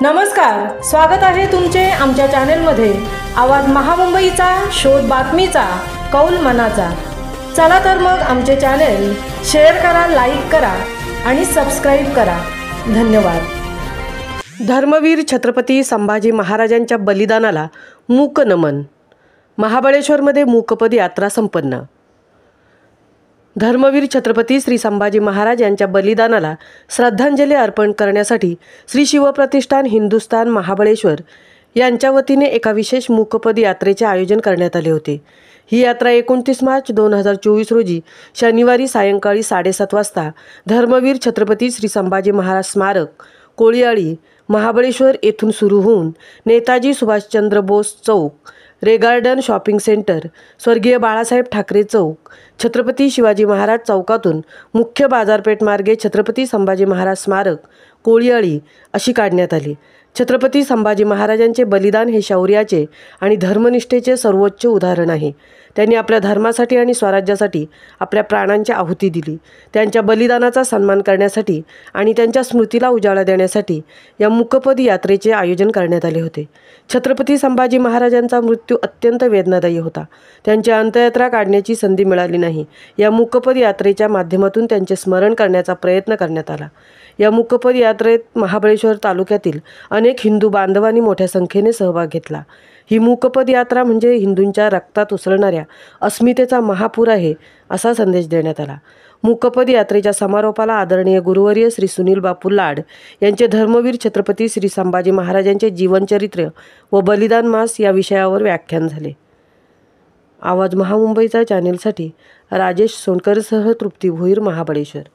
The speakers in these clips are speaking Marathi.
नमस्कार, स्वागत आहे तुमचे आमच्या चॅनेलमध्ये। आवाज महामुंबईचा, शोध बातमीचा, कौल मनाचा। चला तर मग आमचे चॅनेल शेअर करा, लाईक करा आणि सबस्क्राइब करा। धन्यवाद। धर्मवीर छत्रपती संभाजी महाराजांच्या बलिदानाला मूक नमन। महाबळेश्वरमध्ये मूकपद यात्रा संपन्न। धर्मवीर छत्रपती श्री संभाजी महाराज यांच्या बलिदानाला श्रद्धांजली अर्पण करण्यासाठी श्री शिवप्रतिष्ठान हिंदुस्थान महाबळेश्वर यांच्या वतीने एका विशेष मूकपद यात्रेचे आयोजन करण्यात आले होते। ही यात्रा 29 मार्च 2024 रोजी शनिवारी सायंकाळी 7:30 वाजता धर्मवीर छत्रपती श्री संभाजी महाराज स्मारक कोळीयाळी महाबळेश्वर येथून सुरू होऊन नेताजी सुभाषचंद्र बोस चौक, रे गार्डन शॉपिंग सेंटर, स्वर्गीय बाळासाहेब ठाकरे चौक, छत्रपती शिवाजी महाराज चौकातून मुख्य बाजारपेठ मार्गे छत्रपती संभाजी महाराज स्मारक कोळीयाळी अशी काढण्यात आली। छत्रपती संभाजी महाराजांचे बलिदान हे शौर्याचे आणि धर्मनिष्ठेचे सर्वोच्च उदाहरण आहे। त्यांनी आपल्या धर्मासाठी आणि स्वराज्यासाठी आपल्या प्राणांची आहुती दिली। त्यांच्या बलिदानाचा सन्मान करण्यासाठी आणि त्यांच्या स्मृतीला उजाळा देण्यासाठी या मूकपद यात्रेचे आयोजन करण्यात आले होते। छत्रपती संभाजी महाराजांचा मृत्यू अत्यंत वेदनादायी होता। त्यांची अंत्ययात्रा काढण्याची संधी मिळाली नाही। या मूकपद यात्रेच्या माध्यमातून त्यांचे स्मरण करण्याचा प्रयत्न करण्यात आला। या मूकपद यात्रेत महाबळेश्वर तालुक्यातील अनेक हिंदू बांधवांनी मोठ्या संख्येने सहभाग घेतला। ही मूकपद यात्रा म्हणजे हिंदूंच्या रक्तात उसळणाऱ्या अस्मितेचा महापूर आहे असा संदेश देण्यात आला। मूकपद यात्रेच्या समारोपाला आदरणीय गुरुवर्य श्री सुनील बापू लाड यांचे धर्मवीर छत्रपती श्री संभाजी महाराजांचे जीवनचरित्र व बलिदान मास या विषयावर व्याख्यान झाले। आवाज महामुंबईचा चॅनेलसाठी राजेश सोनकरसह तृप्ती भोईर, महाबळेश्वर।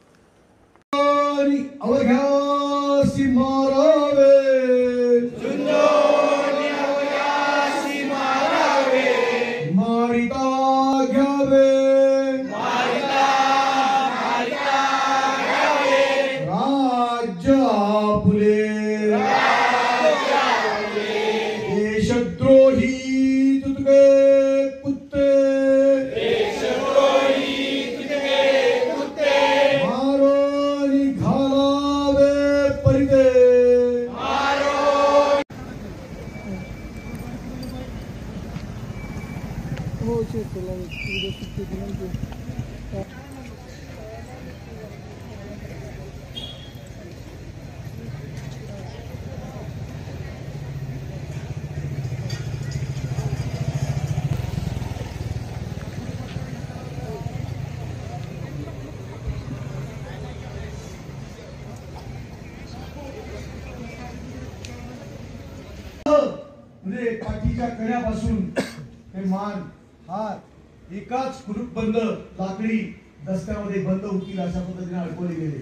म्हणजे पाठीच्या कण्यापासून ते मान हात एकाच कुलूपबंद लाकडी दस्त्यामध्ये बंद होतील अशा पद्धतीने अडकवले गेले।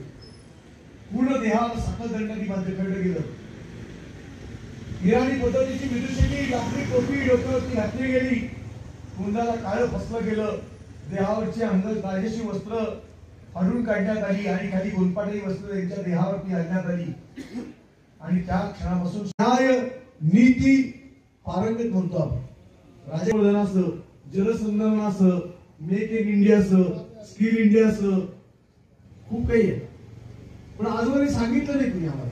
पूर्ण देहाला साखळदंडाने बांधलं गेलं। इराणी पद्धतीची विदुषकी लाकडी टोपी डोक्यावरती घातली गेली। तोंडाला काळं फसलं गेलं। देहावरची अंगराजेशी वस्त्र फाडून काढण्यात आली आणि खाली गोलपाटी वस्त्र त्यांच्या देहावरती आणण्यात आली। आणि त्या क्षणापासून न्याय नीती पारंगत म्हणतो आपण। राजवर्धनासह, जलसंधारणासह, मेक इन इंडियासह, स्किल इंडियासह खूप काही आहे, पण आजवर सांगितलं नाही कुणी आम्हाला।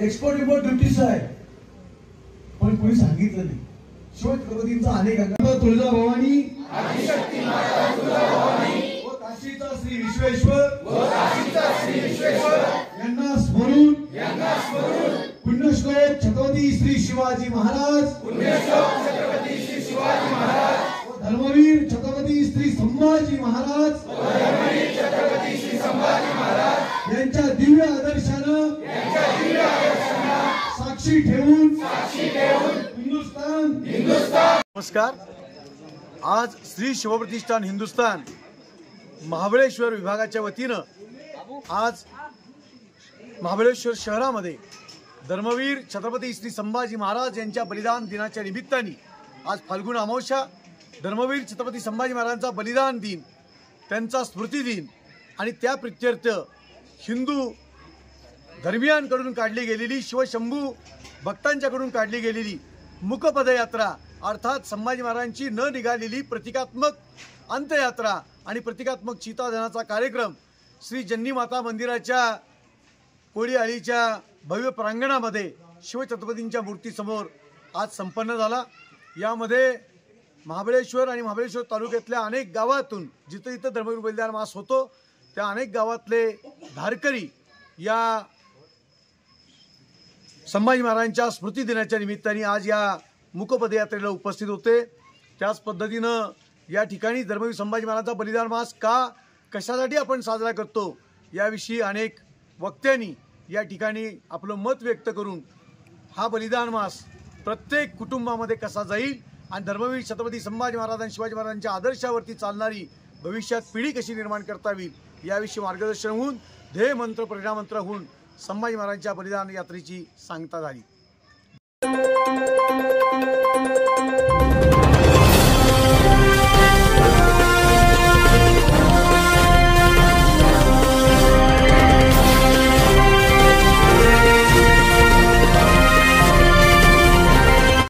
एक्सपोर्ट इम्पोर्ट ड्युटीज आहे, पण कुणी सांगितलं नाही। शिवछत्रपतींचा अनेक तुळजाभवानी व काशीचा श्री विश्वेश्वर यांना स्मरून पुण्यश्लोक छत्रपती श्री शिवाजी महाराज व धर्मवीर छत्रपती श्री संभाजी महाराज यांच्या दिव्य आदर्शानं साक्षी ठेवून हिंदुस्थान। नमस्कार। आज श्री शिवप्रतिष्ठान हिंदुस्थान महाबळेश्वर विभागाच्या वतीनं आज महाबळेश्वर शहरामध्ये धर्मवीर छत्रपती श्री संभाजी महाराज यांच्या बलिदान दिनाच्या निमित्ताने आज फाल्गुन अमावस्या, धर्मवीर छत्रपती संभाजी महाराजांचा बलिदान दिन, त्यांचा स्मृती दिन आणि त्या प्रित्यर्थ हिंदू धर्मियांकडून काढली गेलेली, शिवशंभू भक्तांच्याकडून काढली गेलेली मूकपदयात्रा अर्थात संभाजी महाराजांची न निघालेली प्रतिकात्मक अंत्ययात्रा आणि प्रतिकात्मक चिताधनाचा कार्यक्रम श्री जन्नी माता मंदिराच्या कोळीयाळीच्या भव्य प्रांगणामध्ये शिवछत्रपतींच्या मूर्तीसमोर आज संपन्न झाला। यामध्ये महाबळेश्वर आणि महाबळेश्वर तालुक्यातल्या अनेक गावातून जिथं जिथं धर्मवीर बलिदान मास होतो त्या अनेक गावातले धारकरी या संभाजी महाराजांच्या स्मृती दिनाच्या निमित्ताने आज या मूक पदयात्रेला उपस्थित होते। त्याच पद्धतीनं या ठिकाणी धर्मवीर संभाजी महाराजांचा बलिदान मास कशासाठी आपण साजरा करतो याविषयी अनेक वक्त्यांनी या ठिकाणी आपलं मत व्यक्त करून हा बलिदान मास प्रत्येक कुटुंबामध्ये कसा जाईल आणि धर्मवीर छत्रपती संभाजी महाराज आणि शिवाजी महाराजांच्या आदर्शावरती चालणारी भविष्यात पिढी कशी निर्माण करता येईल याविषयी मार्गदर्शन होऊन ध्येय मंत्र परिणाम मंत्र होऊन संभाजी महाराजांच्या बलिदान यात्रेची सांगता झाली।